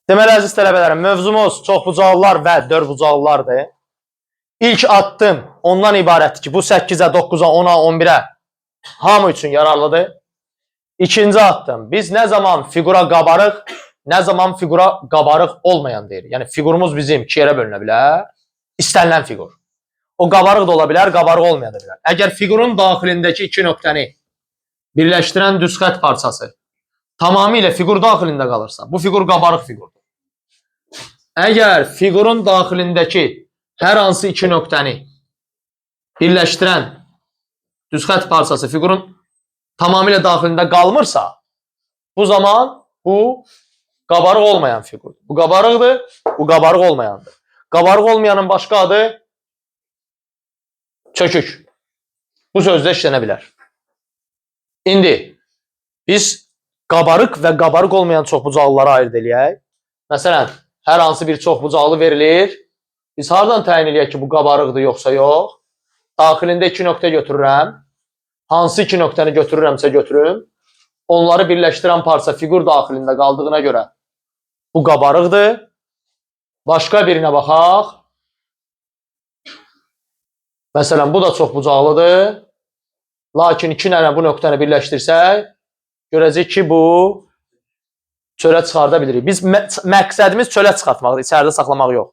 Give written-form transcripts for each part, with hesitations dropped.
Deməli, əziz tələbələrim, mövzumuz çoxbucaqlılar və dördbucaqlılardır. İlk addım ondan ibarətdir ki, bu 8-ə, 9-a, 10-a, 11-ə hamı üçün yararlıdır. İkinci addım, biz nə zaman fiqura qabarıq, nə zaman fiqura qabarıq olmayan deyirik. Yəni, fiqurumuz bizim 2 yerə bölünə bilər, istənilən fiqur. O qabarıq da ola bilər, qabarıq olmaya da bilər. Əgər fiqurun daxilindəki 2 nöqtəni birləşdirən düz xətt parçası tamamilə fiqur daxilində qalırsa, bu fiqur qabarıq fiqurdur. Əgər fiqurun daxilindəki hər hansı 2 nöqtəni birləşdirən düz xətt parçası fiqurun tamamilə daxilində qalmırsa, bu zaman bu qabarıq olmayan fiqurdur. Bu qabarıqdır, bu qabarıq olmayandır. Qabarıq olmayanın başqa adı çökük. Bu sözdə işlənə bilər. İndi biz qabarıq və qabarıq olmayan çoxbucaqlılara ayırd eləyək. Məsələn, hər hansı bir çoxbucaqlı verilir. Biz hardan təyin eləyək ki, bu qabarıqdır yoxsa yox? Daxilində 2 nöqtə götürürəm. Hansı 2 nöqtəni götürürəmsə götürüm. Onları birləşdirən parça fiqur daxilində qaldığına görə bu qabarıqdır. Başqa birinə baxaq. Məsələn, bu da çoxbucaqlıdır. Lakin 2 dənə bu nöqtəni birləşdirsək, görəcək ki, bu çölə çıxarda bilirik. Biz məqsədimiz çölə çıxartmaqdır, içəridə saxlamaq yox.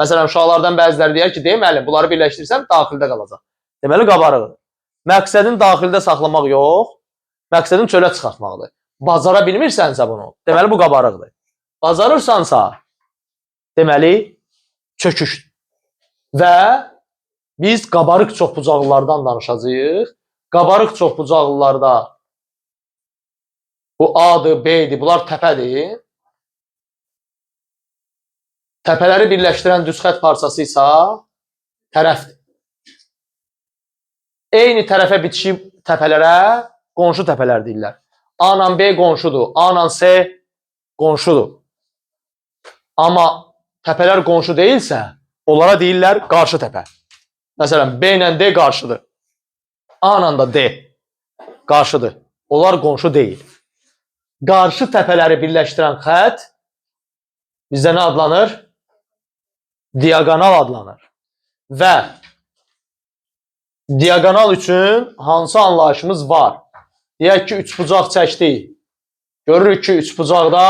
Məsələn, uşaqlardan bəziləri deyər ki, müəllim, bunları birləşdirsəm daxildə qalacaq. Deməli, qabarıqdır. Məqsədin daxildə saxlamaq yox, məqsədin çölə çıxartmaqdır. Bacara bilmirsənsə bunu, deməli, bu qabarıqdır. Bacarırsansa, deməli, çöküşdür. Və biz qabarıq çoxbucaqlılardan danışacağıq. Qabarıq çoxbucaqlılarda bu A-dır, B-dir, bunlar təpədir. Təpələri birləşdirən düz xətt parçası isə tərəfdir. Eyni tərəfə bitişik təpələrə qonşu təpələr deyirlər. A ilə B qonşudur, A ilə C qonşudur. Amma təpələr qonşu deyilsə, onlara deyirlər qarşı təpə. Məsələn, B ilə D qarşıdır. A ilə də D qarşıdır. Onlar qonşu deyil. Qarşı təpələri birləşdirən xətt bizdə nə adlanır? Diaqonal adlanır. Və diaqonal üçün hansı anlayışımız var? Deyək ki, üçbucaq çəkdik. Görürük ki, üçbucaqda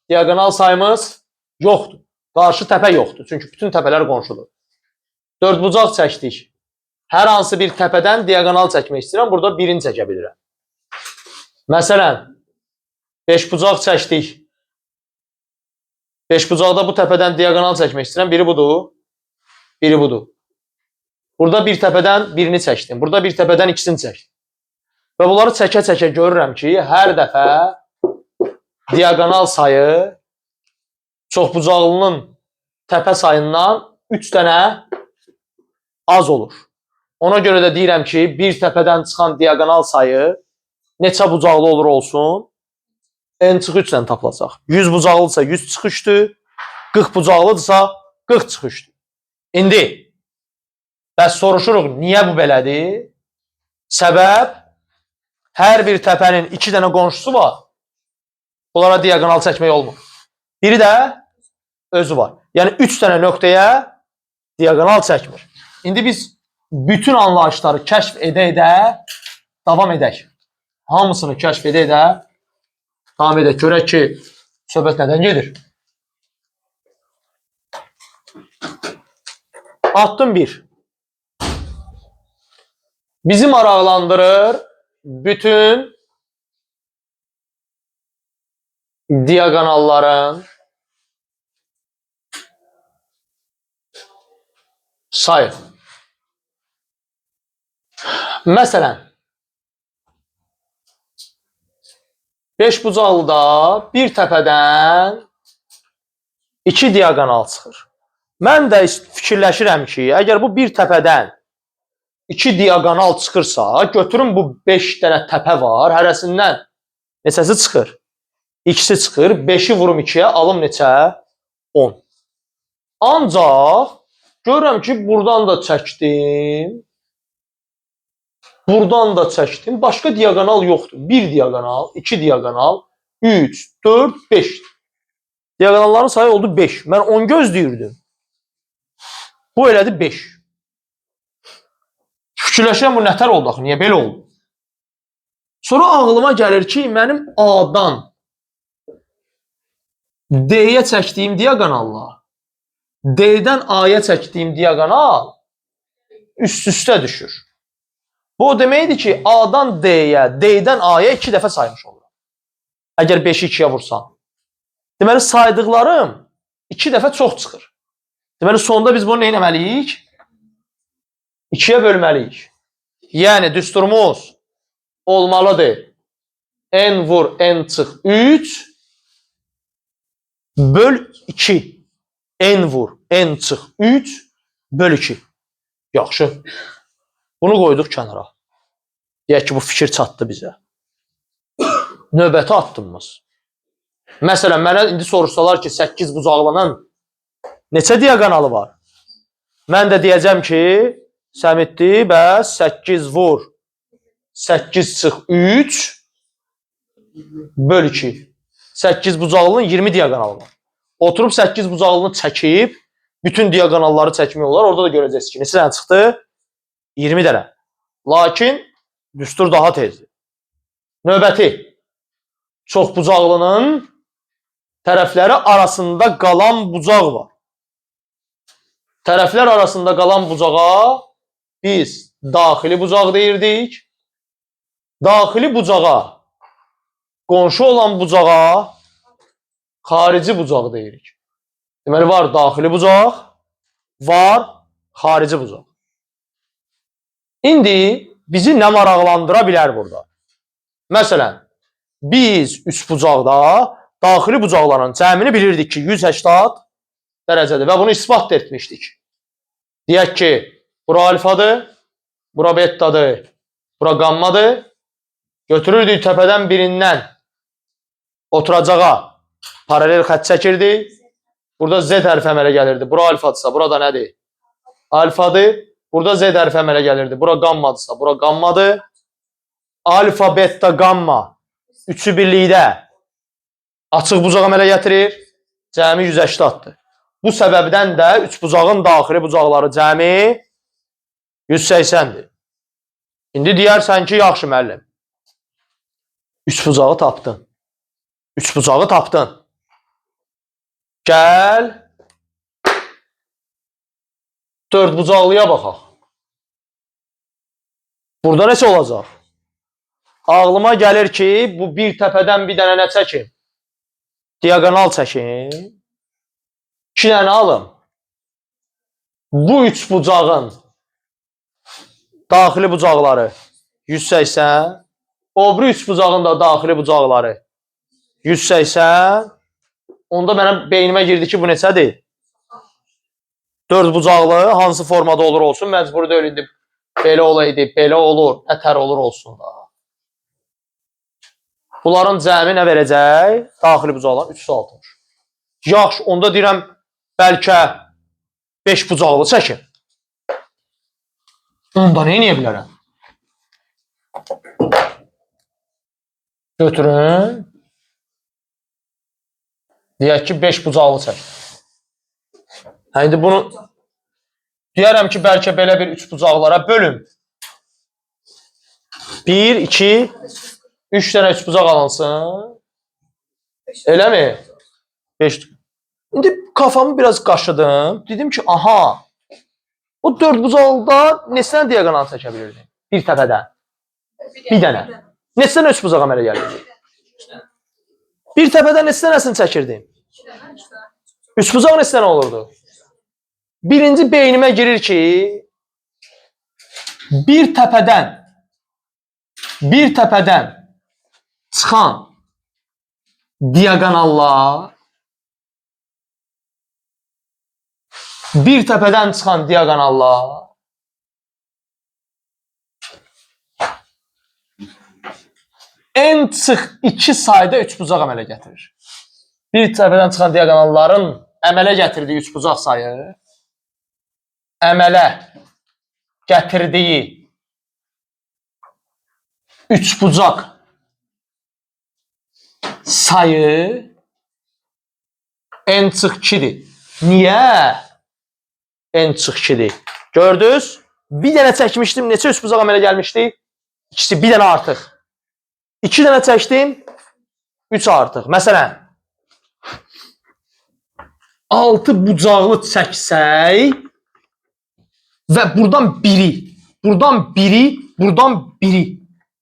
diaqonal sayımız yoxdur. Qarşı təpə yoxdur. Çünki bütün təpələr qonşudur. Dördbucaq çəkdik. Hər hansı bir təpədən diaqonal çəkmək istəyirəm. Burada birini çəkə bilirəm. Məsələn, beşbucaq çəkdik. Beşbucaqda bu təpədən diaqonal çəkmək istəyirəm. Biri budur, biri budur. Burada bir təpədən birini çəkdim. Burada bir təpədən ikisini çəkdim. Və bunları çəkə-çəkə görürəm ki, hər dəfə diaqonal sayı çoxbucaqlının təpə sayından 3 dənə az olur. Ona görə də deyirəm ki, bir təpədən çıxan diaqonal sayı neçə bucaqlı olur olsun, n çıx 3 ilə tapılacaq. 100 bucaqlıdırsa 100 çıx 3-dür, 40 bucaqlıdırsa 40 çıx 3-dür. İndi, bəs soruşuruq, niyə bu belədir? Səbəb, hər bir təpənin 2 dənə qonşusu var. Onlara diaqonal çəkmək olmur. Biri də özü var. Yəni 3 dənə nöqtəyə diaqonal çəkmir. İndi biz bütün anlayışları kəşf edə-edə davam edək. Hamısını kəşf edə-edə davam edək. Görək ki, söhbət nədən gedir? Addım 1. Bizi maraqlandırır bütün diaqonalların sayı. Məsələn, beşbucaqlıda bir təpədən 2 diaqonal çıxır. Mən də fikirləşirəm ki, əgər bu bir təpədən 2 diaqonal çıxırsa, götürün bu 5 dənə təpə var, hərəsindən neçəsi çıxır? İkisi çıxır, 5-i vurum 2-yə, alım neçə? 10. Ancaq görürəm ki, buradan da çəkdim, buradan da çəkdim, başqa diaqonal yoxdur. 1 diaqonal, 2 diaqonal, 3, 4, 5. Diagonalların sayı oldu 5. Mən 10 gözləyirdim. Bu elədi 5. Fikirləşirəm bu nətər oldu axı? Niyə belə oldu? Sonra ağlıma gəlir ki, mənim A-dan D-yə çəkdiyim diagonalla D-dən A-ya çəkdiyim diagonal üst-üstə düşür. Bu o deməkdir ki, A-dan D-yə, D-dən A-ya 2 dəfə saymış olurum. Əgər 5-i 2-yə vursam. Deməli, saydıqlarım 2 dəfə çox çıxır. Deməli, sonda biz bunu nə etməliyik? 2-yə bölməliyik. Yəni, düsturumuz olmalıdır. N vur, N çıx 3 böl 2. N vur, N çıx 3 böl 2. Yaxşı. Bunu qoyduq kənara. Deyək ki, bu fikir çatdı bizə. Növbəti addımımız. Məsələn, mənə indi soruşsalar ki, 8 bucaqlanan neçə diagonalı var? Mən də deyəcəm ki, Səmiddir, bəs 8 vur, 8 çıx 3 böl 2. 8 bucaqlının 20 diagonalı var. Oturub 8 bucaqlını çəkib, bütün diagonalları çəkmək olar. Orada da görəcəksiniz ki, neçə dənə çıxdı? 20 dənə. Lakin düstur daha tezdir. Növbəti. Çox bucaqlının tərəfləri arasında qalan bucaq var. Tərəflər arasında qalan bucağa biz daxili bucaq deyirdik. Daxili bucağa, qonşu olan bucağa xarici bucaq deyirik. Deməli, var daxili bucaq, var xarici bucaq. İndi bizi nə maraqlandıra bilər burada? Məsələn, biz üç bucaqda daxili bucaqların cəmini bilirdik ki, 180 dərəcədir və bunu isbat etmişdik. Deyək ki, bura alfadır, bura bettadır, bura qammadır. Götürürdük təpədən birindən oturacağa paralel xətt çəkirdik. Burada Z hərfi əmələ gəlirdi. Bura alfadırsa, burada nədir? Alfadır. Burada Z hərfi əmələ gəlirdi. Bura qammadırsa, bura qammadır. Alfa, betta, qamma üçü birlikdə açıq bucaq əmələ gətirir. Cəmi 180-dır. Bu səbəbdən də üç bucağın daxili bucaqları cəmi 180-dir. İndi deyərsən ki, yaxşı müəllim. Üç bucağı tapdın. Üç bucağı tapdın. Gəl 4 bucaqlıya baxaq. Burada neçə olacaq? Ağlıma gəlir ki, bu bir təpədən bir dənə nə çəkim? Diagonal çəkim. 2 dənə alım. Bu üç bucağın daxili bucaqları 180. O biri üç bucağın da daxili bucaqları 180. Onda mənim beynimə girdi ki, bu neçədir? 4 bucaqlı hansı formada olur olsun, məcburi deyil indi. Belə olaydı, belə olur, nətər olur olsun da. Bunların cəmi nə verəcək? Daxili bucaqlar 360. Yaxşı, onda deyirəm, bəlkə 5 bucaqlı çəkin. Onda nə eləyə bilərəm? Götürün. Deyək ki, 5 bucaqlı çək. İndi bunu deyərəm ki, bəlkə belə bir 3 bucaqlara bölün. 1, 2, 3 dənə 3 bucaq alınsın. Elə mi? 5. İndi kafamı biraz qaşıdım. Dedim ki, aha, o 4 bucaqda neçə dənə diagonal çəkə bilirdim? Bir təpədən. Bir dənə. Neçə dənə 3 bucaq əmələ gəlirdi? Bir təpədən neçə dənəsini çəkirdim? 3 bucaq neçə dənə olurdu? Birinci beynimə girir ki, bir təpədən çıxan diagonallar n çıx 2 sayda 3 bucaq əmələ gətirir. Bir təpədən çıxan diagonalların əmələ gətirdiyi 3 bucaq sayı əmələ gətirdiyi 3 bucaq sayı En çıx 2-dir. Niyə? En çıx 2-dir. Gördünüz? Bir dənə çəkmişdim. Neçə üçbucaq əmələ gəlmişdi? İkisi bir dənə artıq. 2 dənə çəkdim. 3 artıq. Məsələn, 6 bucaqlı çəksək və buradan biri, buradan biri.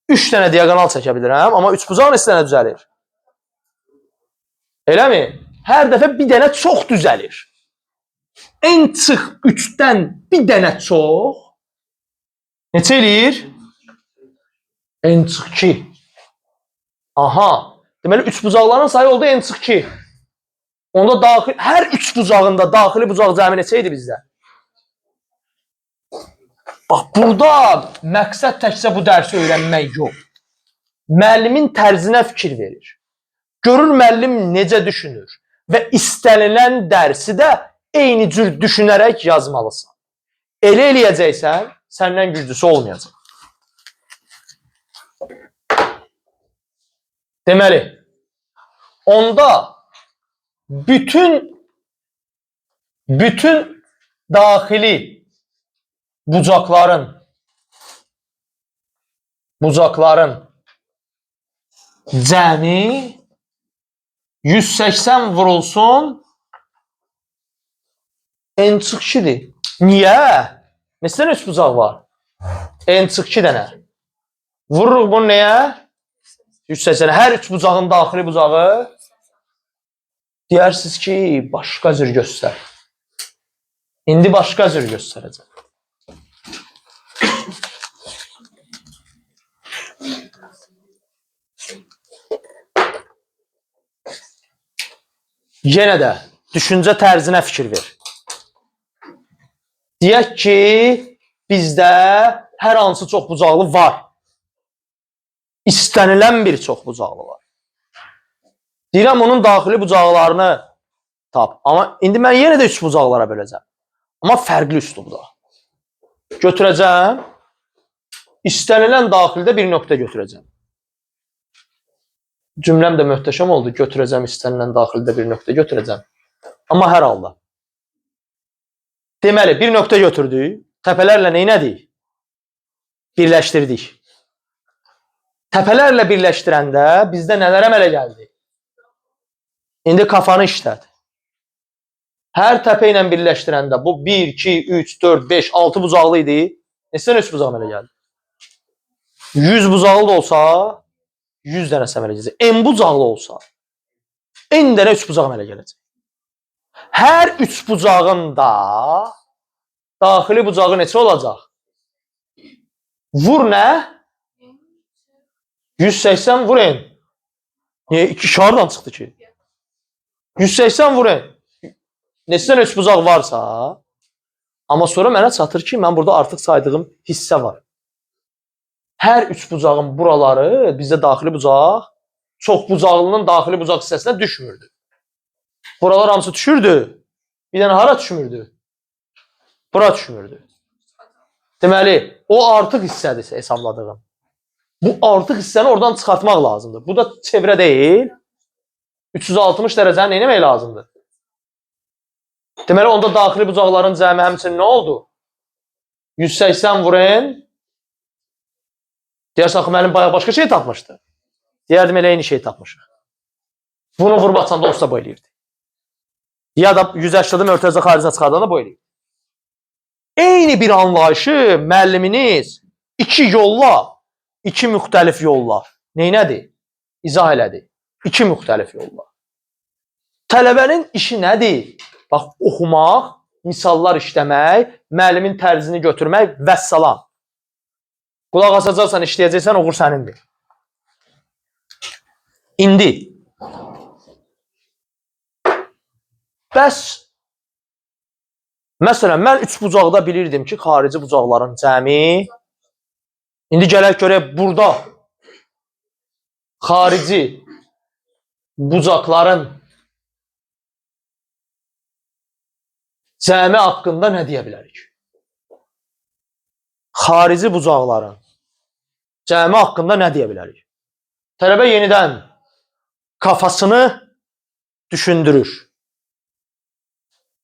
3 dənə diagonal çəkə bilirəm, amma 3 bucaq neçə dənə düzəlir? Eləmi? Hər dəfə bir dənə çox düzəlir. En çıx 3-dən bir dənə çox neçə eləyir? En çıx 2. Aha. Deməli 3 bucaqların sayı oldu en çıx 2. Onda daxil, hər 3 bucağında daxili bucaq cəmi neçə idi bizdə? Bax, burada məqsəd təkcə bu dərsi öyrənmək yox. Müəllimin tərzinə fikir verir. Görür müəllim necə düşünür və istənilən dərsi də eyni cür düşünərək yazmalısan. Elə eləyəcəksən, səndən güclüsü olmayacaq. Deməli, onda bütün daxili bucaqların cəmi 180 vurulsun en çıx 2-dir. Niyə? Neçə dənə 3 bucaq var? En çıx 2 dənə. Vururuq bunu nəyə? 180. Hər 3 bucağın daxili bucağı deyərsiniz ki, başqa cür göstər. İndi başqa cür göstərəcəm. Yenə də düşüncə tərzinə fikir ver. Deyək ki, bizdə hər hansı çox bucaqlı var. İstənilən bir çox bucaqlı var. Deyirəm, onun daxili bucaqlarını tap. Amma indi mən yenə də 3 bucaqlara böləcəm. Amma fərqli üslubda. Götürəcəm. İstənilən daxildə bir nöqtə götürəcəm. Cümləm də möhtəşəm oldu. Götürəcəm, istənilən daxildə bir nöqtə götürəcəm. Amma hər halda. Deməli, bir nöqtə götürdük. Təpələrlə neynədik? Birləşdirdik. Təpələrlə birləşdirəndə bizdə nələr əmələ gəldi? İndi kafanı işlət. Hər təpə ilə birləşdirəndə bu 1, 2, 3, 4, 5, 6 bucaqlı idi. Neçə 3 bucaq əmələ gəldi? 100 bucaqlı da olsa 100 dənəsi əmələ gələcək. N bucaqlı olsa N dənə 3 bucaq əmələ gələcək. Hər 3 bucağın da daxili bucağı neçə olacaq? Vur nə? 180 vur N. Niyə? 2 şardan çıxdı ki? 180 vur N. Neçədən 3 bucaq varsa, amma sonra mənə çatır ki, mən burada artıq saydığım hissə var. Hər 3 bucağın buraları bizdə daxili bucaq, çox bucaqlının daxili bucaq hissəsinə düşmürdü. Buralar hamısı düşürdü. Bir dənə hara düşmürdü? Bura düşmürdü. Deməli, o artıq hissədir hesabladığım. Bu artıq hissəni oradan çıxartmaq lazımdır. Bu da çevrə deyil. 360 dərəcəni nə etmək lazımdır? Deməli, onda daxili bucaqların cəmi həmçinin nə oldu? 180 vur N. Deyərsən, axı, mənim bayaq başqa şey tapmışdı. Deyərdim, elə eyni şey tapmışıq. Bunu vurub açanda olsa bu eləyirdi. Ya da 180-də mörtəzə xaricinə çıxardanda bu eləyirdi. Eyni bir anlayışı müəlliminiz iki yolla, iki müxtəlif yolla neynədir? İzah elədi. İki müxtəlif yolla. Tələbənin işi nədir? Bax, oxumaq, misallar işləmək, müəllimin tərzini götürmək və salam. Qulaq asacaqsan, işləyəcəksən, uğur sənindir. İndi, bəs, məsələn, mən 3 bucaqda bilirdim ki, xarici bucaqların cəmi, indi gələk görək, burada xarici bucaqların cəmi haqqında nə deyə bilərik? Xarici bucaqların cəmi haqqında nə deyə bilərik? Tələbə yenidən kafasını düşündürür.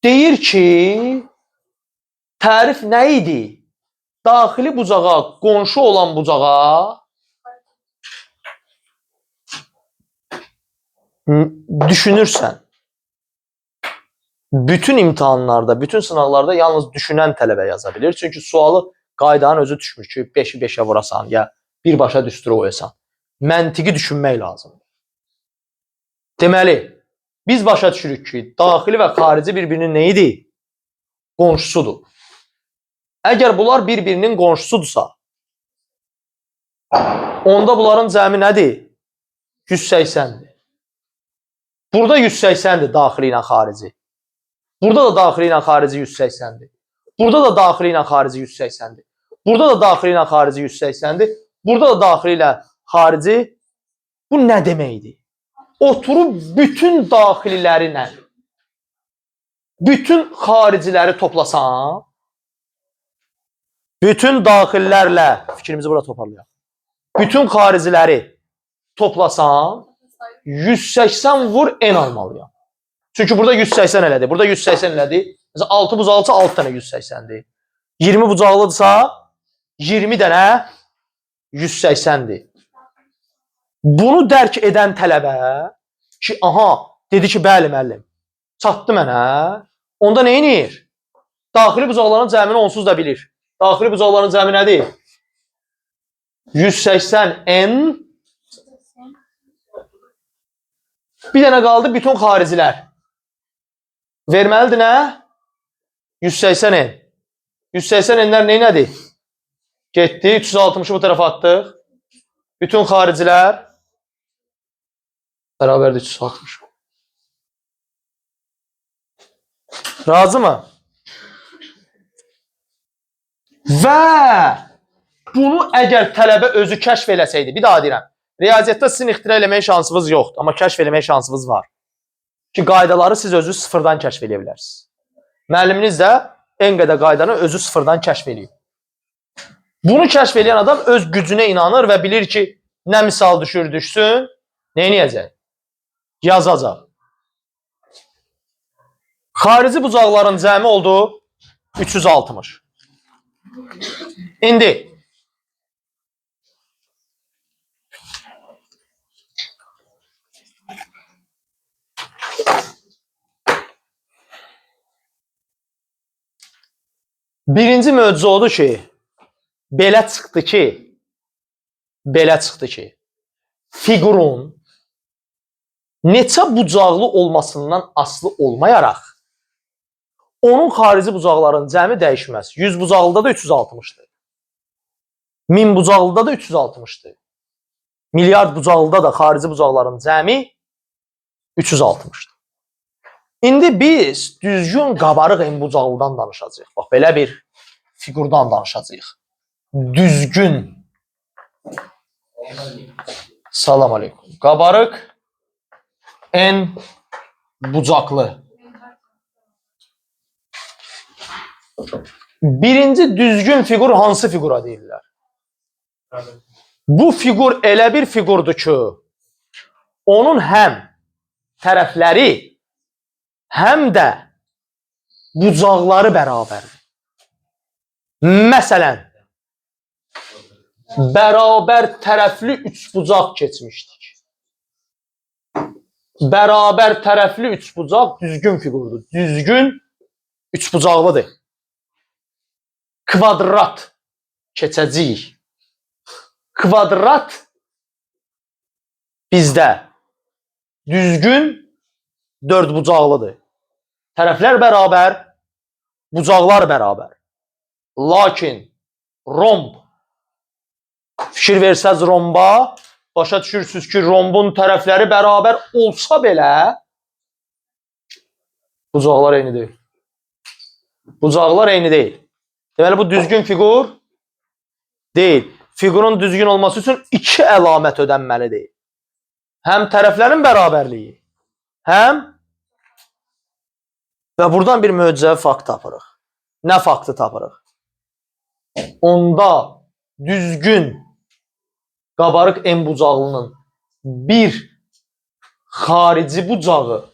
Deyir ki, tərif nə idi? Daxili bucağa, qonşu olan bucağa düşünürsən. Bütün imtahanlarda, bütün sınavlarda yalnız düşünən tələbə yaza bilir. Çünki sualı qaydanın özü düşmür ki, 5-i 5-ə vurasan, ya birbaşa düstura qoyasan. Məntiqi düşünmək lazımdır. Deməli, biz başa düşürük ki, daxili və xarici bir-birinin nə idi? Qonşusudur. Əgər bunlar bir-birinin qonşusudursa, onda bunların cəmi nədir? 180-dir. Burada 180-dir daxili ilə xarici. Burada da daxili ilə xarici 180-dir. Burada da daxili ilə xarici 180-dir. Burada da daxili ilə xarici 180-dir. Burada da daxili ilə xarici. Bu nə deməkdir? Oturub bütün daxililərlə bütün xariciləri toplasan, bütün daxillərlə fikrimizi bura toparlayaq. Bütün xariciləri toplasan 180 vur n almalıyam. Çünki burada 180 elədir. Burada 180 elədir. Mesela 6 bucaqlısa 6 dənə 180'dir. 20 bucaqlıdırsa 20 dənə 180'dir. Bunu dərk edən tələbə ki, aha, dedi ki, bəli müəllim, çatdı mənə. Onda nə edir? Daxili bucaqların cəmini onsuz da bilir. Daxili bucaqların cəmi nədir? 180n. Bir dənə qaldı bütün xaricilər. Verməlidir nə? 180n. 180n'lər nədir? Getdi, 360'ı bu tərəfə atdıq. Bütün xaricilər bərabərdir 360. Razı mı? Və bunu əgər tələbə özü kəşf eləsəydi, bir daha deyirəm, riyaziyyatda sizin ixtira eləməyə şansınız yoxdur, amma kəşf eləməyə şansınız var. Ki, qaydaları siz özü sıfırdan kəşf eləyə bilərsiniz. Müəlliminiz də en qədər qaydanı özü sıfırdan kəşf eləyir. Bunu kəşf eləyən adam öz gücünə inanır və bilir ki, nə misal düşür düşsün, nə edəcək? Yazacaq. Xarici bucaqların cəmi oldu 360. İndi birinci möcüzə odur ki, belə çıxdı ki, fiqurun neçə bucaqlı olmasından asılı olmayaraq, onun xarici bucaqların cəmi dəyişməz. 100 bucaqlıda da 360'dır. 1000 bucaqlıda da 360'dır. Milyard bucaqlıda da xarici bucaqların cəmi 360'dır. İndi biz düzgün qabarıq en bucaqlıdan danışacağıq. Bax, belə bir fiqurdan danışacağıq. Düzgün. Salam aleykum. Qabarıq en bucaqlı. Birinci düzgün fiqur hansı fiqura deyirlər? Bu fiqur elə bir fiqurdur ki, onun həm tərəfləri, həm də bucaqları bərabərdir. Məsələn, bərabər tərəfli üç bucaq keçmişdik. Bərabər tərəfli üç bucaq düzgün fiqurdur. Düzgün üç bucaqlıdır. Kvadrat keçəcəyik. Kvadrat bizdə düzgün dörd bucaqlıdır. Tərəflər bərabər, bucaqlar bərabər. Lakin romb, fikir versəz romba, başa düşürsünüz ki, rombun tərəfləri bərabər olsa belə, bucaqlar eyni deyil. Bucaqlar eyni deyil. Deməli, bu düzgün fiqur deyil. Fiqurun düzgün olması üçün iki əlamət ödənməlidir. Həm tərəflərin bərabərliyi, həm və buradan bir möcüzəvi fakt tapırıq. Nə faktı tapırıq? Onda düzgün qabarıq en bucaqlının bir xarici bucağı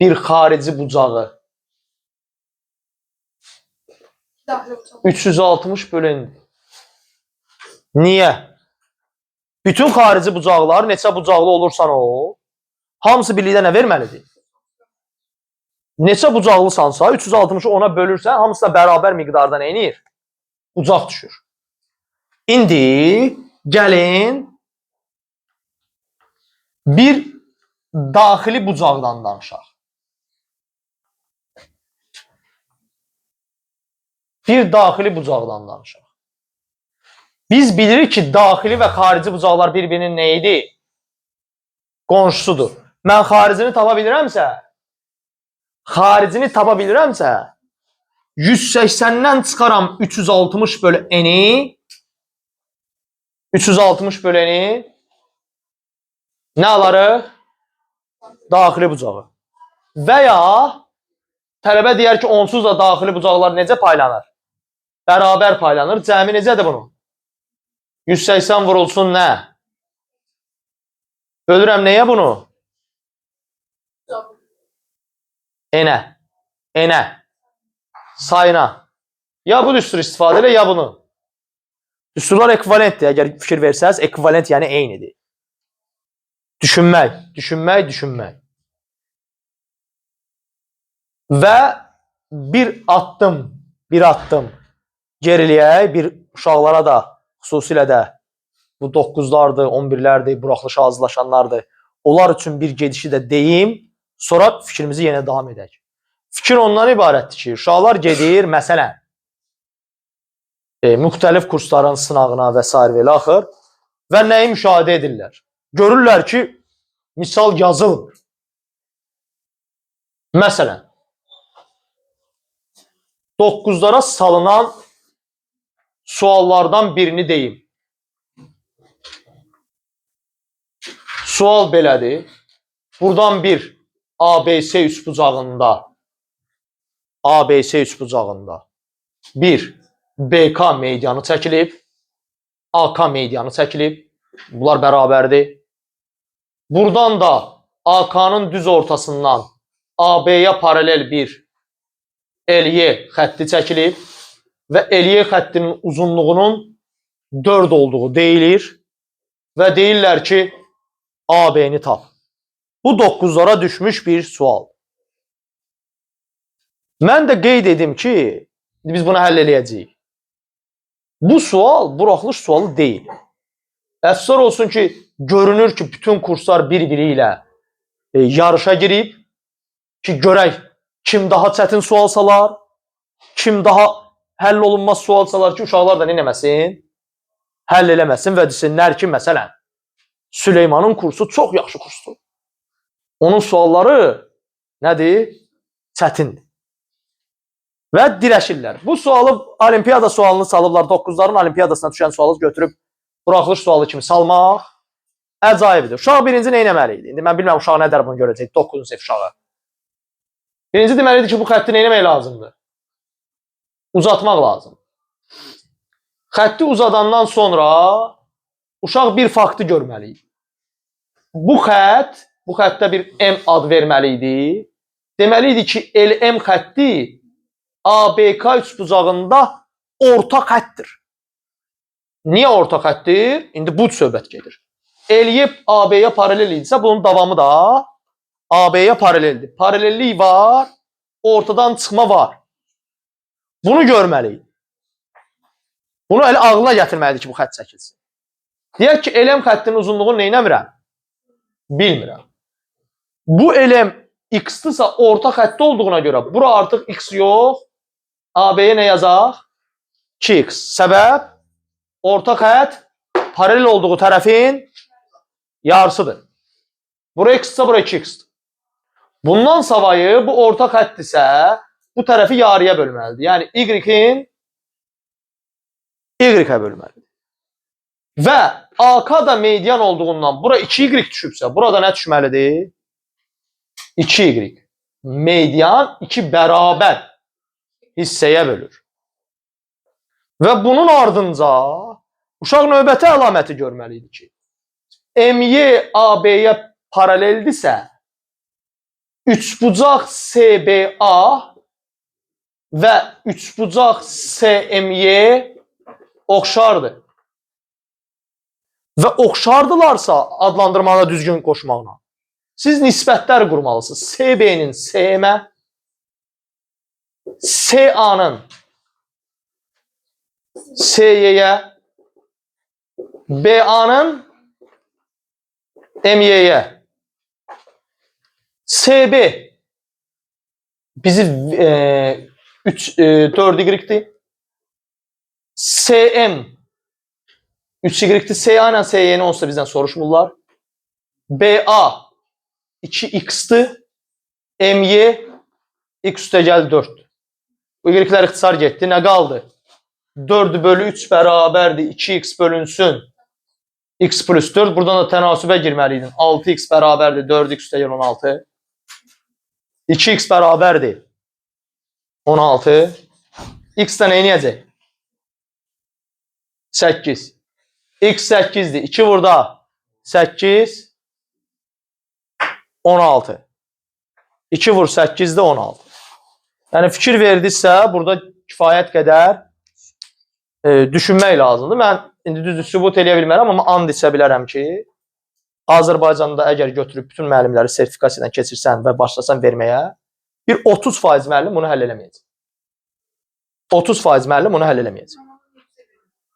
bir xarici bucağı 360 bölündü. Niyə? Bütün xarici bucaqlar neçə bucaqlı olursan o, hamısı birlikdə nə verməlidir? Neçə bucaqlısansa 360'ı ona bölürsən, hamısı da bərabər miqdarda nə edir? Bucaq düşür. İndi gəlin bir daxili bucaqdan danışaq. Bir daxili bucaqdan danışaq. Biz bilirik ki, daxili və xarici bucaqlar bir-birinin nə idi? Qonşusudur. Mən xaricini tapa bilirəmsə, 180-dən çıxaram 360 bölü n-i, 360 bölü n-i nə alarıq? Daxili bucağı. Və ya tələbə deyər ki, onsuz da daxili bucaqlar necə paylanır? Bərabər paylanır. Cəmi necədir bunun? 180 vurulsun nə? Bölürəm nəyə bunu? N-ə. N-ə. Sayına. Ya bu düstur istifadə elə, ya bunu. Düsturlar ekvivalentdir. Əgər fikir versəz, ekvivalent yəni eynidir. Düşünmək, düşünmək, düşünmək. Və bir addım geriliyək, bir uşaqlara da, xüsusilə də bu 9-lardır, 11-lərdir, buraxılışa hazırlaşanlardır. Onlar üçün bir gedişi də deyim, sonra fikrimizi yenə davam edək. Fikir ondan ibarətdir ki, uşaqlar gedir, məsələn, müxtəlif kursların sınağına və s. və axır və nəyi müşahidə edirlər? Görürlər ki, misal yazılmır. Məsələn, 9-lara salınan suallardan birini deyim. Sual belədir. Buradan bir ABC üçbucağında bir BK medianı çəkilib, AK medianı çəkilib. Bunlar bərabərdir. Buradan da AK'nın düz ortasından AB'yə paralel bir LY xətti çəkilib və LY xəttinin uzunluğunun 4 olduğu deyilir və deyirlər ki, AB'ni tap. Bu 9'lara düşmüş bir sual. Mən də qeyd edim ki, biz bunu həll eləyəcəyik. Bu sual buraxılış sualı deyil. Əfsar olsun ki, görünür ki, bütün kurslar bir-biri ilə yarışa girib ki, görək kim daha çətin sual salar, kim daha həll olunmaz sual salar ki, uşaqlar da neyləməsin? Həll eləməsin və desinlər ki, məsələn, Süleymanın kursu çox yaxşı kursdur. Onun sualları nədir? Çətindir. Və dirəşirlər. Bu sualı, olimpiyada sualını salıblar, 9'ların olimpiyadasına düşən sualı götürüb buraxılış sualı kimi salmaq əcaibdir. Uşaq birinci nə etməli idi? İndi mən bilmirəm uşaq nə dər bunu görəcək, 9-cu sinif uşağı. Birinci deməli idi ki, bu xətti nə etmək lazımdır? Uzatmaq lazım. Xətti uzadandan sonra uşaq bir faktı görməli idi. Bu xəttə bir M ad verməli idi. Deməli idi ki, LM xətti ABK üçbucağında orta xəttdir. Niyə orta xəttdir? İndi bu söhbət gedir. LY AB'yə paralel idisə, bunun davamı da AB'yə paraleldir. Paralellik var, ortadan çıxma var. Bunu görməliyik. Bunu elə ağlına gətirməlidir ki, bu xətt çəkilsin. Deyək ki, LM xəttinin uzunluğunu neynəmirəm? Bilmirəm. Bu LM X-dısa orta xətti olduğuna görə bura artıq X yox, AB'yə nə yazaq? 2X. Səbəb? Orta xətt paralel olduğu tərəfin yarısıdır. Bura X-sə, bura 2X-dir. Bundan savayı bu orta xəttdirsə, bu tərəfi yarıya bölməlidir. Yəni Y-in Y-ə bölməlidir. Və AK da median olduğundan bura 2Y düşübsə, burada nə düşməlidir? 2Y. Median 2 bərabər hissəyə bölür. Və bunun ardınca uşaq növbəti əlaməti görməlidir ki, MY AB-yə paraleldirsə, Üçbucaq CBA və üçbucaq CMY oxşardır. Və oxşardılarsa adlandırmada düzgün qoşmaqla. Siz nisbətlər qurmalısınız. CB-nin CM-ə, CA-nın CY-yə, BA-nın MY-yə. CB bizi 4Y-dir. CM 3Y-dir. CA ilə CY-ni olsa bizdən soruşmurlar. BA 2X-dir. MY X üstə gəl 4. Bu Y-lər ixtisar getdi. Nə qaldı? 4/3 bərabərdir. 2X bölünsün. X plus 4. Buradan da tənasübə girməliydin. 6X bərabərdir. 4X üstə gəl 16. 2X bərabərdir. 16. X-də nə edəcək? 8. X 8-dir. 2 burada 8. 16. 2 vur 8-də 16. Yəni fikir verdisə, burada kifayət qədər düşünmək lazımdır. Mən indi düzdür sübut eləyə bilmərəm, amma and içə bilərəm ki, Azərbaycanda əgər götürüb bütün müəllimləri sertifikasiyadan keçirsən və başlasan verməyə, bir 30% müəllim bunu həll eləməyəcək. 30% müəllim bunu həll eləməyəcək.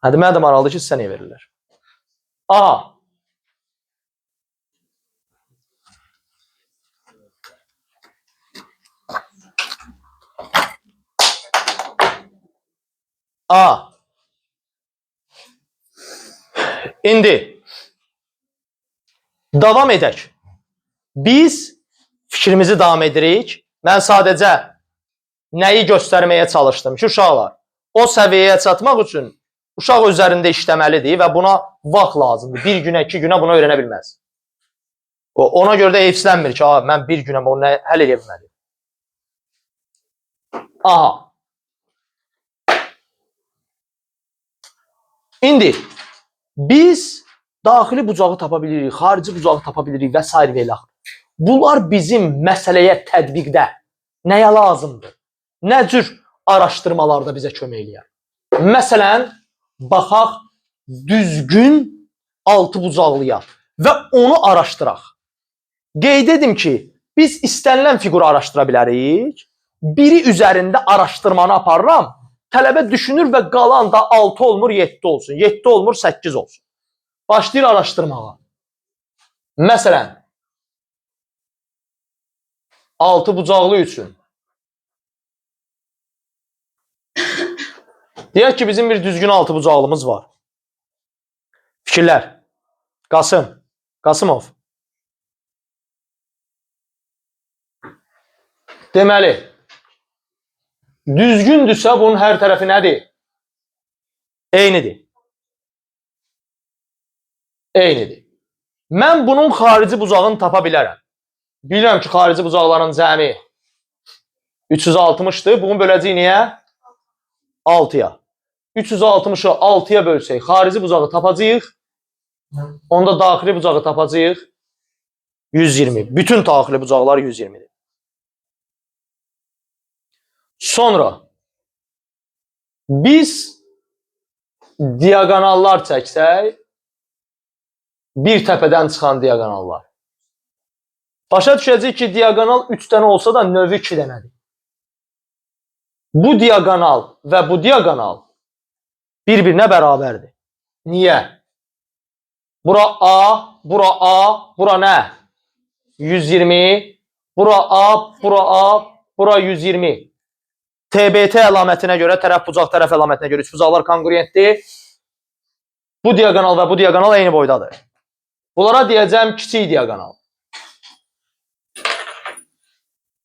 Hadi mənə də maraqlıdır ki, sizə niyə verirlər? A. A. İndi davam edək. Biz fikrimizi davam edirik. Mən sadəcə nəyi göstərməyə çalışdım ki, uşaqlar o səviyyəyə çatmaq üçün uşaq üzərində işləməlidir və buna vaxt lazımdır. Bir günə, 2 günə bunu öyrənə bilməz. Ona görə də heyfslənmir ki, mən bir günə onu həll edə bilməliyim. Aha. İndi biz daxili bucağı tapa bilirik, xarici bucağı tapa bilirik və s. və ilə. Bunlar bizim məsələyə tətbiqdə nəyə lazımdır? Nə cür araşdırmalarda bizə kömək eləyər? Məsələn, baxaq düzgün altı bucaqlıya və onu araşdıraq. Qeyd edim ki, biz istənilən fiquru araşdıra bilərik. Biri üzərində araşdırmanı aparıram. Tələbə düşünür və qalan da 6 olmur, 7 olsun. 7 olmur, 8 olsun. Başlayır araşdırmağa. Məsələn, 6 bucaqlı üçün. Deyək ki, bizim bir düzgün 6 bucaqlımız var. Fikirlər. Qasımov. Deməli, düzgündürsə bunun hər tərəfi nədir? Eynidir. Eynidir. Mən bunun xarici bucağını tapa bilərəm. Bilirəm ki, xarici bucaqların cəmi 360-dır. Bunu böləcəyik niyə? 6-ya. 360-ı 6-ya bölsək, xarici bucağı tapacağıq. Onda daxili bucağı tapacağıq. 120. Bütün daxili bucaqlar 120-dir. Sonra biz diagonallar çəksək, bir təpədən çıxan diagonallar. Başa düşəcək ki, diagonal 3 dənə olsa da növü 2 dənədir. Bu diagonal və bu diagonal bir-birinə bərabərdir. Niyə? Bura A, bura A, bura nə? 120, bura A, bura A, bura 120. TBT əlamətinə görə, tərəf bucaq tərəf əlamətinə görə üçbucaqlar konqurentdir. Bu diagonal və bu diagonal eyni boydadır. Bunlara deyəcəm kiçik diagonal.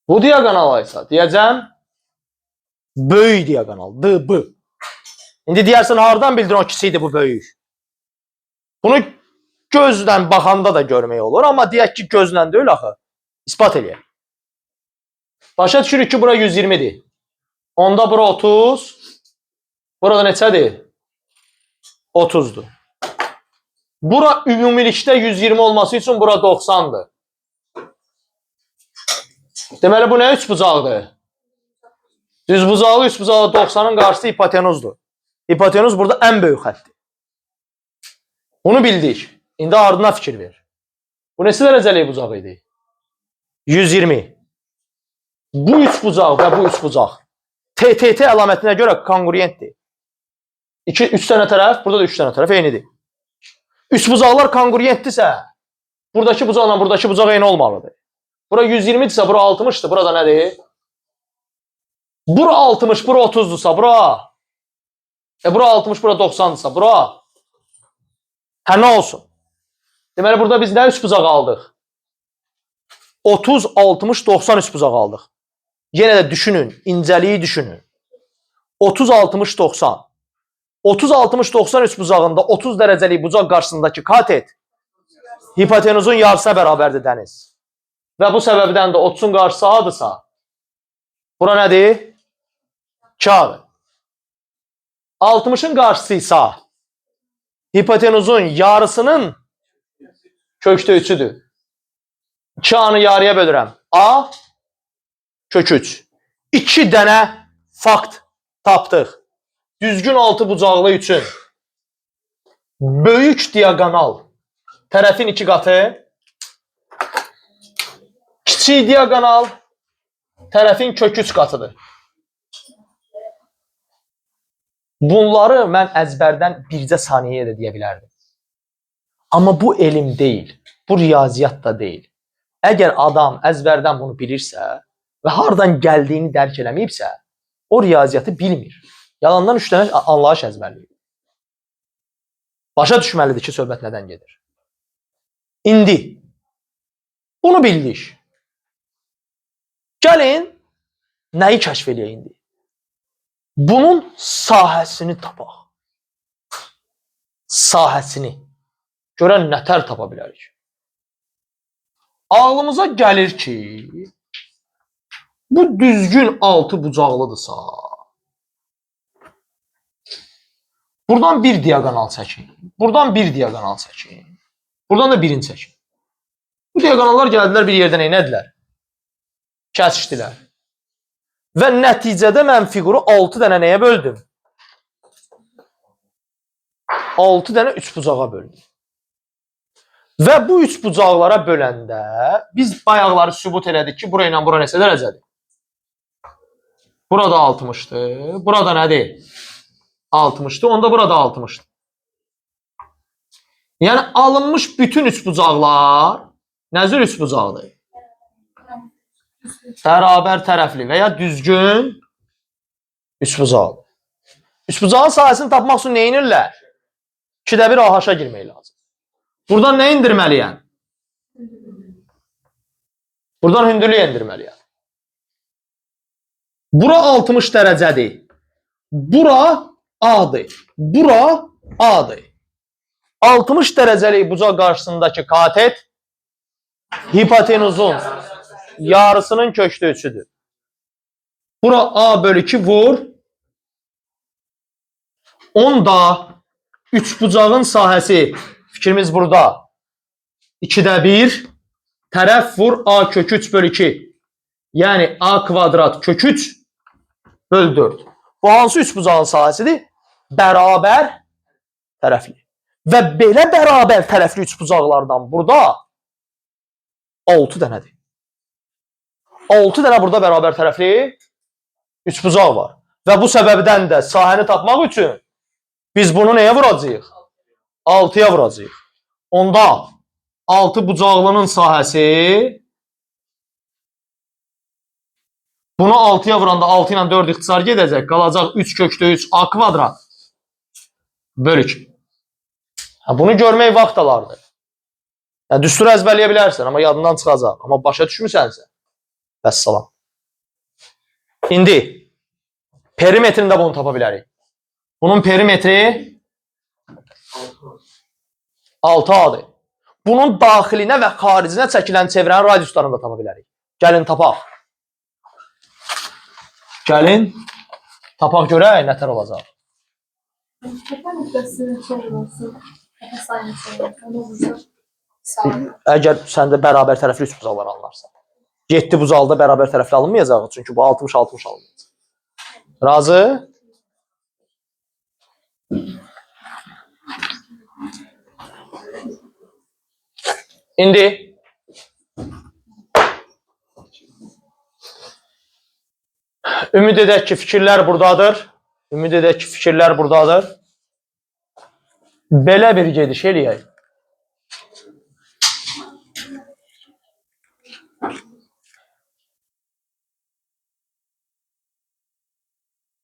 Bu diagonala isə deyəcəm böyük diagonal, DB. İndi deyərsən, hardan bildin o kiçikdir, bu böyük? Bunu gözlə baxanda da görmək olur, amma deyək ki, gözlə deyil axı. İspat eləyək. Başa düşürük ki, bura 120-dir. Onda bura 30. Burada neçədir? 30'dur. Bura ümumilikdə 120 olması üçün bura 90'dır. Deməli bu nə üç bucaqdır? Düz bucaqlı, üç bucaqlı 90'ın qarşısı hipotenuzdur. Hipotenuz burada ən böyük xəttdir. Bunu bildik. İndi ardına fikir ver. Bu neçə dərəcəlik bucaq idi? 120. Bu üç bucaq və bu üç bucaq TTT əlamətinə görə kongruentdir. 3 dənə tərəf, burada da 3 dənə tərəf eynidir. Üç bucaqlar kongruentdirsə, buradakı bucaqla buradakı bucaq eyni olmalıdır. Bura 120'dirsə, bura 60'dır. Burada nədir? Bura 60, bura 30'dursa, bura. Bura 60, bura 90'dırsa, bura. Hə, nə olsun? Deməli, burada biz nə üç bucaq aldıq? 30, 60, 90 üç bucaq aldıq. Yenə də düşünün, incəliyi düşünün. 30, 60, 90. 30, 60, 90 üç bucağında 30 dərəcəlik bucaq qarşısındakı katet hipotenuzun yarısına bərabərdir dəniz. Və bu səbəbdən də 30'un qarşısı A-dırsa, bura nədir? 2A-dır. 60'ın qarşısı isə hipotenuzun yarısının kökdə 3'üdür. 2A'nı yarıya bölürəm. A kök 3. 2 dənə fakt tapdıq. Düzgün altı bucaqlı üçün böyük diagonal tərəfin 2 qatı, kiçik diagonal tərəfin kök 3 qatıdır. Bunları mən əzbərdən bircə saniyəyə də deyə bilərdim. Amma bu elm deyil, bu riyaziyyat da deyil. Əgər adam əzbərdən bunu bilirsə və hardan gəldiyini dərk eləməyibsə, o riyaziyyatı bilmir. Yalandan 3 dənə anlayış əzbərləyir. Başa düşməlidir ki, söhbət nədən gedir. İndi bunu bildik. Gəlin nəyi kəşf eləyək indi? Bunun sahəsini tapaq. Sahəsini. Görən nətər tapa bilərik. Ağlımıza gəlir ki, bu düzgün altı bucaqlıdırsa, buradan bir diagonal çəkin, buradan bir diagonal çəkin, buradan da birini çəkin. Bu diagonallar gəldilər bir yerdən neynədilər? Kəsişdilər. Və nəticədə mən fiquru 6 dənə nəyə böldüm? 6 dənə üç bucağa böldüm. Və bu üç bucaqlara böləndə biz bayaqları sübut elədik ki, bura ilə bura neçə dərəcədir? Burada 60'dır. Burada nədir? 60'dır. Onda burada 60'dır. Yəni alınmış bütün üç bucaqlar nəzir üç bucaqdır? Bərabər tərəfli və ya düzgün üç bucaqdır. Üç bucağın sahəsini tapmaq üçün nə edirlər? 2də 1 AH-a girmək lazım. Buradan nə indirməliyəm? Buradan hündürlüyü indirməliyəm. Bura 60 dərəcədir. Bura A-dır. Bura A-dır. 60 dərəcəlik bucaq qarşısındakı katet hipotenuzun yarısının kökdə 3'üdür. Bura A bölü 2 vur. Onda üç bucağın sahəsi, fikrimiz burada. 2də 1 tərəf vur A kök 3 bölü 2. Yəni A kvadrat kök 3 bölü 4. Bu hansı üç bucağın sahəsidir? Bərabər tərəfli. Və belə bərabər tərəfli üç bucaqlardan burada 6 dənədir. 6 dənə burada bərabər tərəfli üç bucaq var. Və bu səbəbdən də sahəni tapmaq üçün biz bunu nəyə vuracağıq? 6'ya vuracağıq. Onda 6 bucaqlının sahəsi bunu 6'ya vuranda 6 ilə 4 ixtisar gedəcək. Qalacaq 3 kökdə 3 A kvadrat bölü 2. Bunu görmək vaxt alardı. Düsturu əzbərləyə bilərsən, amma yadından çıxacaq. Amma başa düşmüsənsə, vəssalam. İndi perimetrində bunu tapa bilərik. Bunun perimetri 6A'dır. Bunun daxilinə və xaricinə çəkilən çevrənin radiuslarını da tapa bilərik. Gəlin tapaq. Gəlin tapaq görək nətər olacaq. Əgər səndə bərabər tərəfli üç bucaqlar anlarsan. 7 bucaqlı da bərabər tərəfli alınmayacaq. Çünki bu 60-60 alınmayacaq. Razı? İndi ümid edək ki, fikirlər buradadır. Ümid edək ki, fikirlər buradadır. Belə bir gediş eləyək.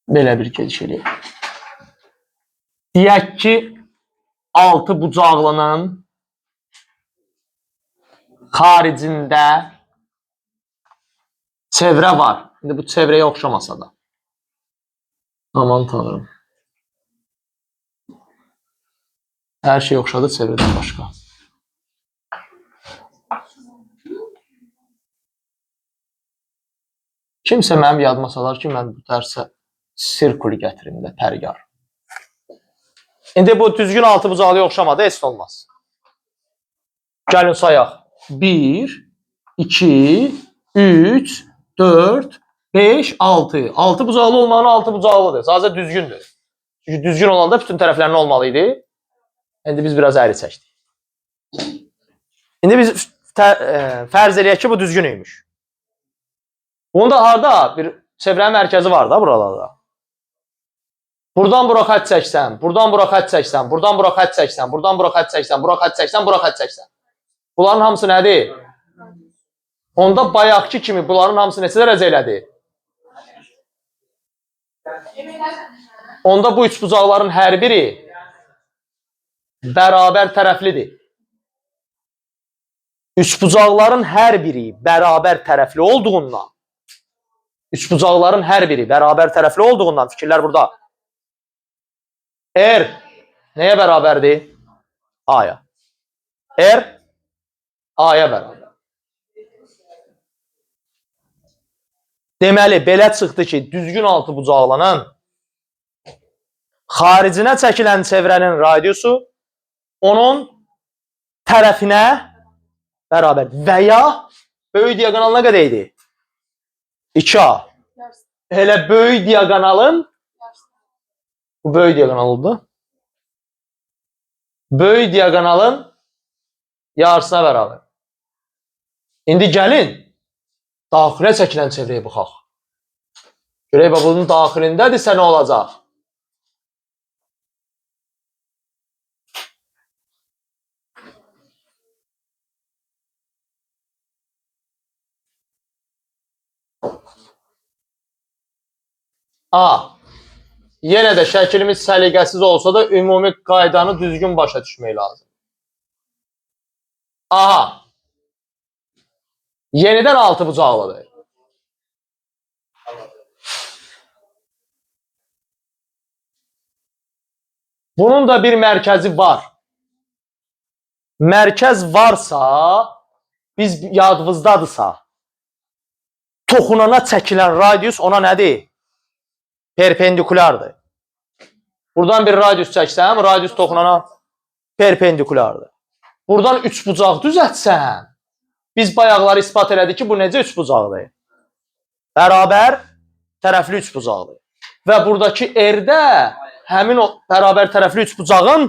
Belə bir gediş eləyək. Deyək ki, 6 bucaqlının xaricində çevrə var. İndi bu çevrəyə oxşamasa da. Aman tanrım. Hər şey oxşadı çevrədən başqa. Kimsə mənim yadıma salar ki, mən bu dərsə sirkuli gətirim də, pərgar. İndi bu düzgün 6 bucaqlıya oxşamadı, heç olmaz. Gəlin sayaq. 1, 2, 3, 4, 5, 6. 6 bucaqlı olmağın 6 bucaqlıdır. Sadəcə düzgündür. Çünki düzgün olanda bütün tərəflərinin olmalıydı. İndi biz biraz əyri çəkdik. İndi biz fərz eləyək ki, bu düzgünüymüş. Bunun da harada bir çevrənin mərkəzi var da buralarda. Buradan bura xətt çəksən, buradan bura xətt çəksən, buradan bura xətt çəksən, buradan bura xətt çəksən, bura xətt çəksən, bura xətt çəksən. Bunların hamısı nədir? Onda bayaqki kimi bunların hamısı neçə dərəcə elədi? Onda bu üç bucaqların hər biri bərabər tərəflidir. Üç bucaqların hər biri bərabər tərəfli olduğundan, fikirlər burada. R nəyə bərabərdir? A-ya. R A-ya bərabər. Deməli, belə çıxdı ki, düzgün 6 bucaqlanan xaricinə çəkilən çevrənin radiusu onun tərəfinə bərabər. Və ya böyük diagonal nə qədər idi? 2A. Elə böyük diagonalın, bu böyük diagonal oldu. Böyük diagonalın yarısına bərabər. İndi gəlin, daxilə çəkilən çevrəyə baxaq. Görək, bunun daxilindədirsə nə olacaq? A. Yenə də şəklimiz səliqəsiz olsa da ümumi qaydanı düzgün başa düşmək lazım. Aha. Yenidən 6 bucaqlıdır. Bunun da bir mərkəzi var. Mərkəz varsa, biz yadımızdadırsa, toxunana çəkilən radius ona nədir? Perpendikulardır. Buradan bir radius çəksəm, radius toxunana perpendikulardır. Buradan 3 bucaq düzəltsəm, biz bayaqları ispat elədik ki, bu necə 3 bucaqdır? Bərabər tərəfli 3 bucaqdır. Və buradakı R-də həmin o bərabər tərəfli 3 bucağın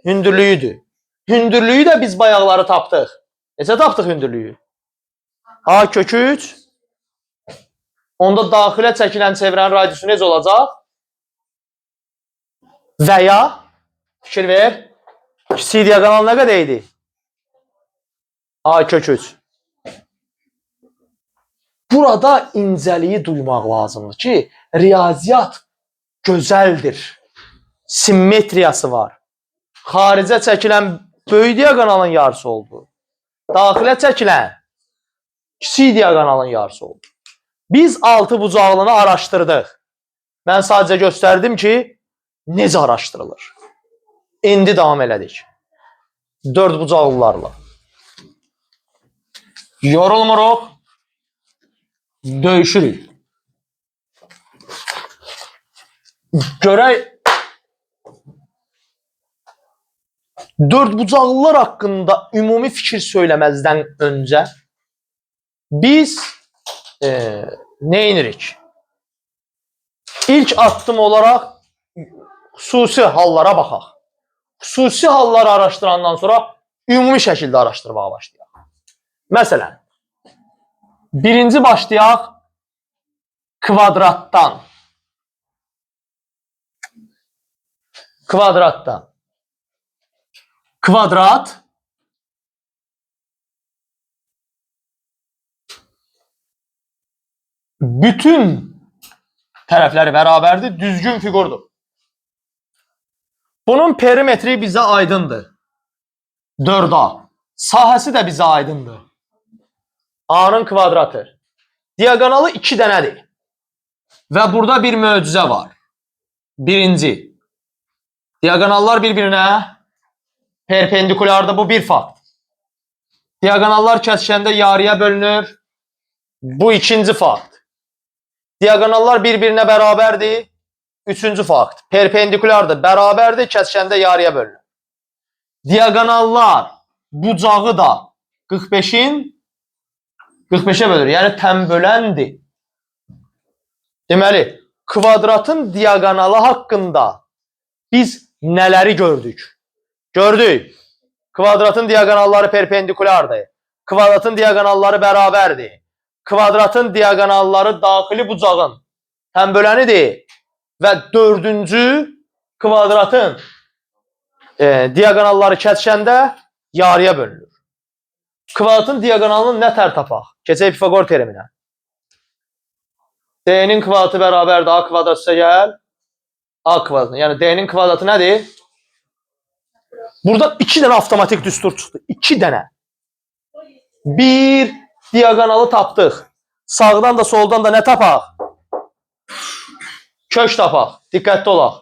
hündürlüyüdür. Hündürlüyü də biz bayaqları tapdıq. Necə tapdıq hündürlüyü? A kök 3. Onda daxilə çəkilən çevrənin radiusu necə olacaq? Və ya, fikir ver, kiçik diagonal nə qədər idi? A kök 3. Burada incəliyi duymaq lazımdır ki, riyaziyyat gözəldir. Simmetriyası var. Xaricə çəkilən böyük diagonalın yarısı oldu. Daxilə çəkilən kiçik diagonalın yarısı oldu. Biz 6 bucaqlını araşdırdıq. Mən sadəcə göstərdim ki, necə araşdırılır. İndi davam elədik. 4 bucaqlılarla. Yorulmuruq. Döyüşürük. Görək 4 bucaqlılar haqqında ümumi fikir söyləməzdən öncə Biz ne inirik? İlk addım olaraq xüsusi hallara baxaq. Xüsusi halları araştırandan sonra ümumi şəkildə araşdırmağa başlayaq. Məsələn, birinci başlayaq kvadratdan. Kvadratdan. Kvadrat bütün tərəfləri bərabərdir, düzgün fiqurdur. Bunun perimetri bizə aydındır. 4A. Sahəsi də bizə aydındır. A-nın kvadratı. Diagonalı 2 dənədir. Və burada bir möcüzə var. Birinci. Diagonallar bir-birinə perpendikulardır. Bu bir fakt. Diagonallar kəsişəndə yarıya bölünür. Bu ikinci fakt. Diagonallar bir-birinə bərabərdir. Üçüncü fakt. Perpendikulardır. Bərabərdir. Kəsişəndə yarıya bölünür. Diagonallar bucağı da 45'in 45'e bölür. Yəni tənböləndir. Deməli, kvadratın diagonalı haqqında biz nələri gördük? Gördük. Kvadratın diagonalları perpendikulardır. Kvadratın diagonalları bərabərdir. Kvadratın diagonalları daxili bucağın tənbölənidir. Və dördüncü kvadratın diagonalları kəsişəndə yarıya bölünür. Kvadratın diagonalını nə tər tapaq? Keçək Pifagor tereminə. D-nin kvadratı bərabərdir A kvadrat üstə gəl. A kvadratı. Yəni D-nin kvadratı nədir? Burada 2 dənə avtomatik düstur çıxdı. 2 dənə. Bir diagonalı tapdıq. Sağdan da soldan da nə tapaq? Kök tapaq. Diqqətli olaq.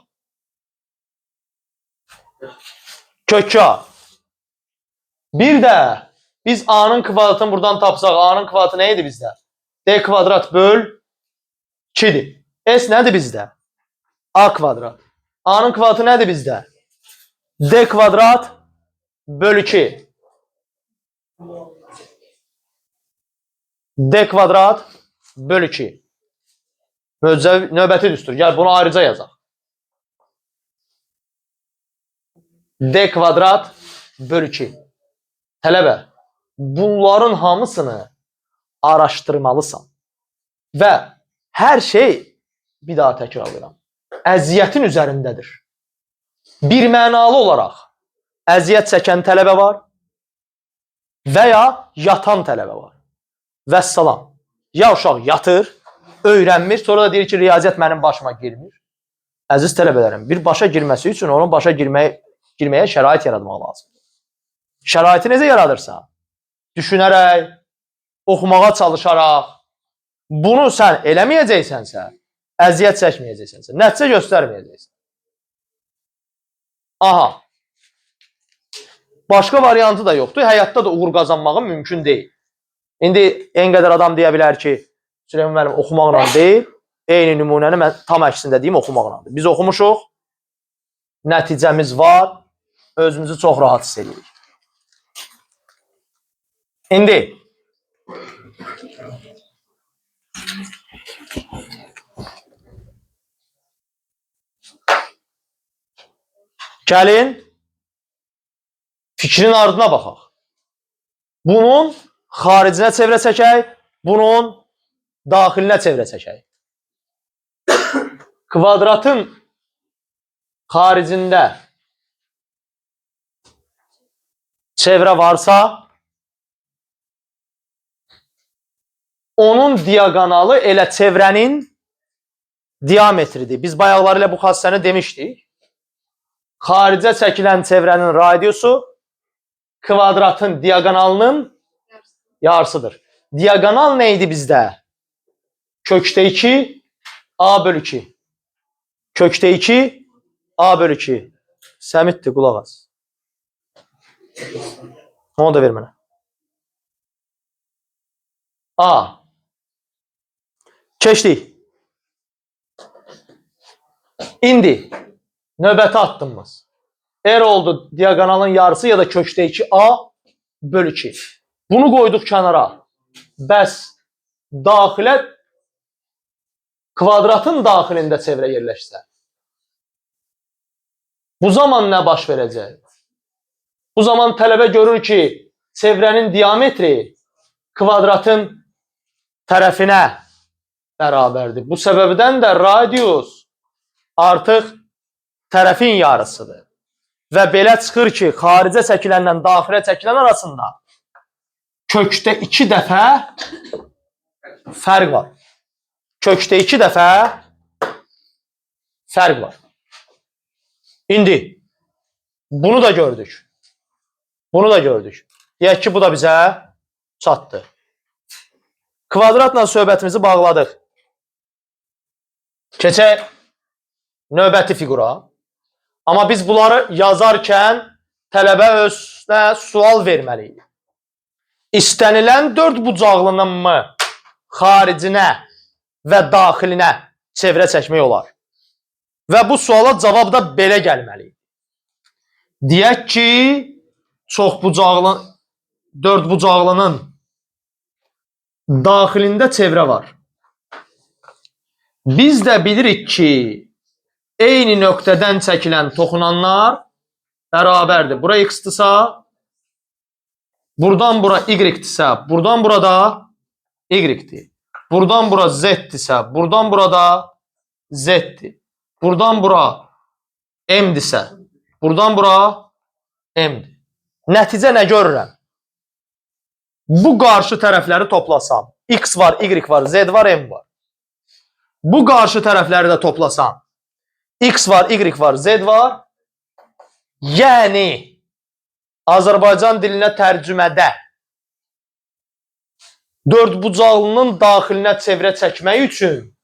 Kökka. Bir də biz A-nın kvadratını buradan tapsaq, A-nın kvadratı nə idi bizdə? D kvadrat böl 2'dir. S nədir bizdə? A kvadrat. A-nın kvadratı nədir bizdə? D kvadrat böl 2. D kvadrat böl 2. Möcüzəvi növbəti düstur. Gəl bunu ayrıca yazaq. D kvadrat böl 2. Tələbə, bunların hamısını araşdırmalısan. Və hər şey, bir daha təkrarlayıram, əziyyətin üzərindədir. Bir mənalı olaraq əziyyət çəkən tələbə var və ya yatan tələbə var. Vəssalam. Ya uşaq yatır, öyrənmir, sonra da deyir ki, riyaziyyat mənim başıma girmir. Əziz tələbələrim, bir başa girməsi üçün onun başa girməyə şərait yaratmaq lazım. Şəraiti necə yaradırsa? Düşünərək, oxumağa çalışaraq, bunu sən eləməyəcəksənsə, əziyyət çəkməyəcəksənsə, nəticə göstərməyəcəksən. Aha. Başqa variantı da yoxdur. Həyatda da uğur qazanmağın mümkün deyil. İndi en qədər adam deyə bilər ki, Süleyman müəllim oxumaqla deyil, eyni nümunəni mən tam əksində deyim, oxumaqlandır. Biz oxumuşuq, nəticəmiz var, özümüzü çox rahat hiss edirik. İndi gəlin fikrin ardına baxaq. Bunun xaricinə çevrə çəkək, bunun daxilinə çevrə çəkək. Kvadratın xaricində çevrə varsa, onun diagonalı elə çevrənin diametridir. Biz bayaqları ilə bu xassəni demişdik. Xaricə çəkilən çevrənin radiusu kvadratın diagonalının yarısıdır. Diagonal neydi bizdə? Kökdə 2 A bölü 2. Kökdə 2 A bölü 2. Səmitdir, qulaq as. Onu da ver mənə. A. Keçdik. İndi növbəti addımımız. R oldu diagonalın yarısı ya da kökdə 2 A bölü 2. Bunu qoyduq kənara. Bəs daxilə kvadratın daxilində çevrə yerləşsə, bu zaman nə baş verəcək? Bu zaman tələbə görür ki, çevrənin diametri kvadratın tərəfinə bərabərdir. Bu səbəbdən də radius artıq tərəfin yarısıdır. Və belə çıxır ki, xaricə çəkilənlə daxilə çəkilən arasında kökdə 2 dəfə fərq var. Kökdə 2 dəfə fərq var. İndi bunu da gördük. Bunu da gördük. Deyək ki, bu da bizə çatdı. Kvadratla söhbətimizi bağladıq. Keçək növbəti fiqura. Amma biz bunları yazarkən tələbə özünə sual verməliyik. İstənilən dörd bucaqlının mı xaricinə və daxilinə çevrə çəkmək olar? Və bu suala cavab da belə gəlməlidir. Deyək ki, dörd bucaqlının daxilində çevrə var. Biz də bilirik ki, eyni nöqtədən çəkilən toxunanlar bərabərdir. Bura x-dırsa, buradan bura y-dirsə, buradan burada y-dir. Buradan bura z-dirsə, buradan burada z-dir. Buradan bura m-dirsə, buradan bura m-dir. Nəticə nə görürəm? Bu qarşı tərəfləri toplasam, x var, y var, z var, m var. Bu qarşı tərəfləri də toplasam, x var, y var, z var. Yəni, Azərbaycan dilinə tərcümədə dörd bucaqlının daxilinə çevrə çəkmək üçün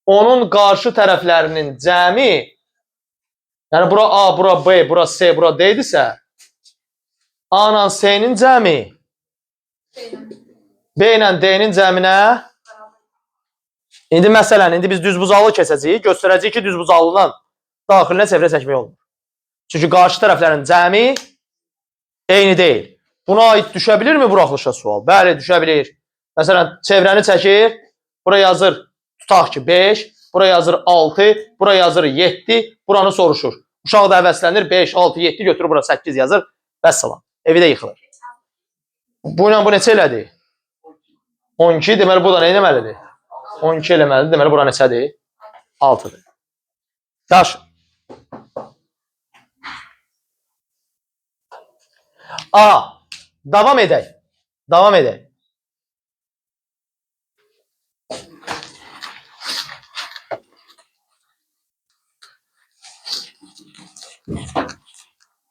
onun qarşı tərəflərinin cəmi, yəni bura A, bura B, bura C, bura D idisə, A ilə C-nin cəmi B ilə D-nin cəminə. İndi məsələn, indi biz düzbucaqlı keçəcəyik, göstərəcəyik ki, düzbucaqlının daxilinə çevrə çəkmək olmur. Çünki qarşı tərəflərin cəmi eyni deyil. Buna aid düşə bilirmi buraxılışa sual? Bəli, düşə bilir. Məsələn, çevrəni çəkir, bura yazır, tutaq ki 5, bura yazır 6, bura yazır 7, buranı soruşur. Uşaq da əvəzlənir, 5, 6, 7 götürür, bura 8 yazır, vəssalam. Evi də yıxılır. Bu ilə bu neçə elədi? 12, deməli bu da nə eləməlidir? 12 eləməlidir, deməli bura neçədir? 6-dır. Yaxşı. A. Davam edək. Davam edək.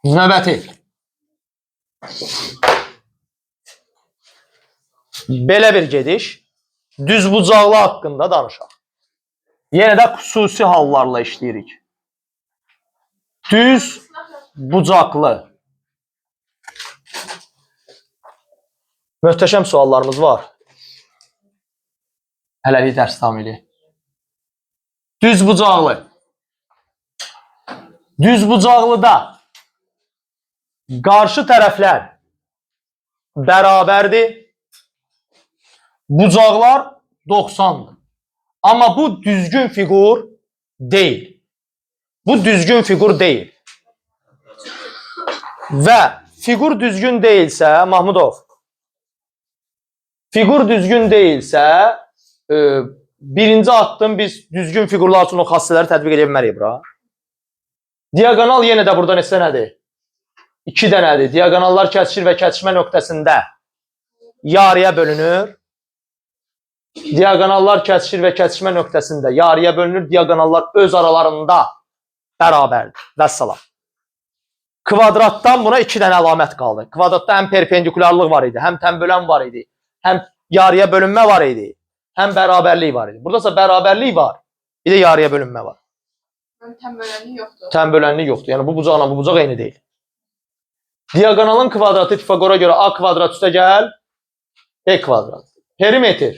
Növbəti. Belə bir gediş. Düzbucaqlı haqqında danışaq. Yenə də xüsusi hallarla işləyirik. Düzbucaqlı. Möhtəşəm suallarımız var. Hələlik dərs davam edək. Düzbucaqlı. Düzbucaqlıda qarşı tərəflər bərabərdir. Bucaqlar 90'dır. Amma bu düzgün fiqur deyil. Bu düzgün fiqur deyil. Və fiqur düzgün deyilsə, Mahmudov, fiqur düzgün deyilsə, birinci addım biz düzgün fiqurlar üçün o xassələri tətbiq edə bilmərik bura. Diagonal yenə də burada neçə nədir? 2 dənədir. Diagonallar kəsişir və kəsişmə nöqtəsində yarıya bölünür. Diagonallar kəsişir və kəsişmə nöqtəsində yarıya bölünür. Diagonallar öz aralarında bərabərdir. Vəssalam. Kvadratdan buna 2 dənə əlamət qaldı. Kvadratda həm perpendikularlıq var idi, həm tənbölən var idi, həm yarıya bölünmə var idi, həm bərabərlik var idi. Buradasa bərabərlik var, bir də yarıya bölünmə var. Tənbölənlik yoxdur. Tənbölənlik yoxdur. Yəni bu bucaqla bu bucaq eyni deyil. Diagonalın kvadratı Pifagora görə A kvadrat üstə gəl, B kvadrat. Perimetr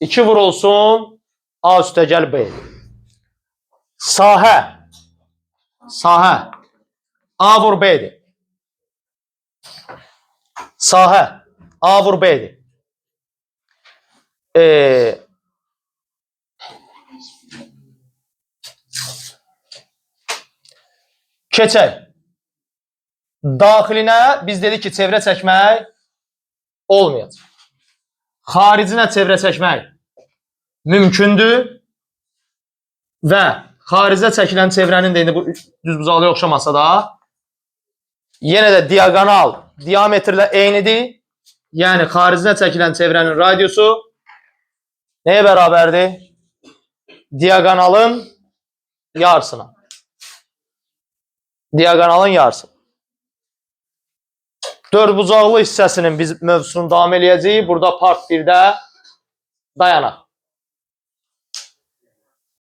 2 vurulsun, A üstə gəl B. Sahə. Sahə. A vur B'dir. Sahə. A vur B'dir. Keçək. Daxilinə biz dedik ki, çevrə çəkmək olmayacaq. Xaricinə çevrə çəkmək mümkündür və xaricə çəkilən çevrənin də indi bu düzbucaqlıya oxşamasa da yenə də diagonal diametrlə eynidir. Yəni xaricinə çəkilən çevrənin radiusu nəyə bərabərdir? Diagonalın yarısına. Diagonalın yarısı. Dördbucaqlı hissəsinin biz mövzusunu davam eləyəcəyik. Burada part 1-də dayanaq.